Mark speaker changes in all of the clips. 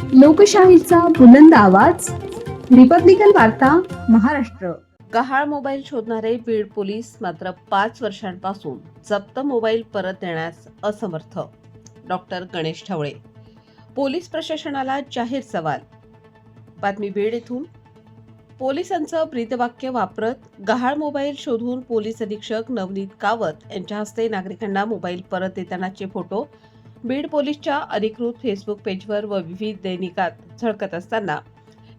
Speaker 1: लोकशाहीचा बुलंद आवाज, रिपब्लिकन वार्ता, महाराष्ट्र.
Speaker 2: गहाळ मोबाईल शोधणारे बीड पोलीस मात्र 5 वर्षांपासून जप्त मोबाईल परत देण्यास असमर्थ. डॉक्टर गणेश ढवळे. पोलीस प्रशासनाला जाहीर सवाल. बातमी बीड येथून. पोलिसांचं ब्रीदवाक्य वापरत गहाळ मोबाईल शोधून पोलीस अधीक्षक नवनीत कावत यांच्या हस्ते नागरिकांना मोबाईल परत देतानाचे फोटो बीड पोलीसच्या अधिकृत फेसबुक पेजवर व विविध दैनिकात झळकत असताना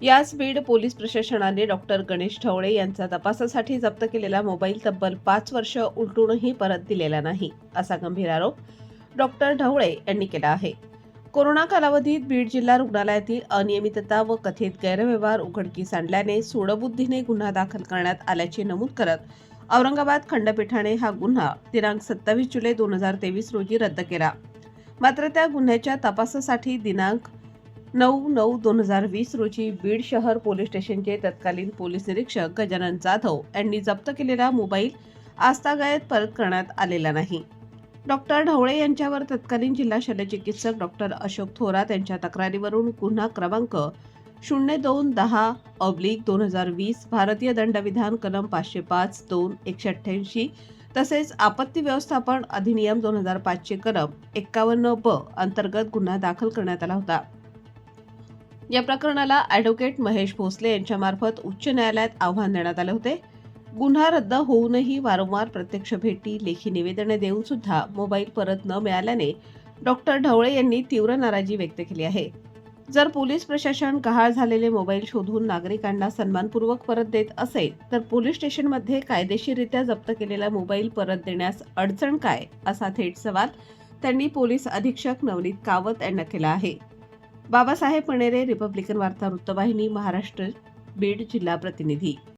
Speaker 2: याच बीड पोलीस प्रशासनाने डॉक्टर गणेश ढवळे यांचा तपासासाठी जप्त केलेला मोबाईल तब्बल 5 वर्ष उलटूनही परत दिलेला नाही, असा गंभीर आरोप डॉक्टर ढवळे यांनी केला आहे. कोरोना कालावधीत बीड जिल्हा रुग्णालयातील अनियमितता व कथित गैरव्यवहार उघडकीस आणल्याने सूडबुद्धीने गुन्हा दाखल करण्यात आल्याचे नमूद करत औरंगाबाद खंडपीठाने हा गुन्हा दिनांक 27 जुलै 2023 रोजी रद्द केला. मात्र त्या गुन्ह्याच्या तपासासाठी दिनांक 9/9/2020 रोजी बीड शहर पोलीस स्टेशनचे तत्कालीन पोलीस निरीक्षक गजानन जाधव यांनी जप्त केलेला मोबाईल आजतागायत परत करण्यात आलेला नाही. डॉक्टर ढवळे यांच्यावर तत्कालीन जिल्हा शल्यचिकित्सक डॉक्टर अशोक थोरात यांच्या तक्रारीवरून गुन्हा क्रमांक 0210/2020 भारतीय दंडविधान कलम 505(2)188 तसेच आपत्ती व्यवस्थापन अधिनियम 2005 चे कलम 51(ब) अंतर्गत गुन्हा दाखल करण्यात आला होता. या प्रकरणाला ॲडव्होकेट महेश भोसले यांच्यामार्फत उच्च न्यायालयात आव्हान देण्यात आले होते. गुन्हा रद्द होऊनही वारंवार प्रत्यक्ष भेटी, लेखी निवेदने देऊन सुद्धा मोबाईल परत न मिळाल्याने डॉक्टर ढवळे यांनी तीव्र नाराजी व्यक्त केली आहे. जर पोलीस प्रशासन गहाळ झालेले मोबाईल शोधून नागरिकांना सन्मानपूर्वक परत देत असेल तर पोलीस स्टेशनमध्ये कायदेशीररित्या जप्त केलेला मोबाईल परत देण्यास अडचण काय, असा थेट सवाल त्यांनी पोलीस अधीक्षक नवनीत कावत यांना केला आहे. बाबासाहेब पणेरे, रिपब्लिकन वार्ता वृत्तवाहिनी, महाराष्ट्र, बीड जिल्हा प्रतिनिधी.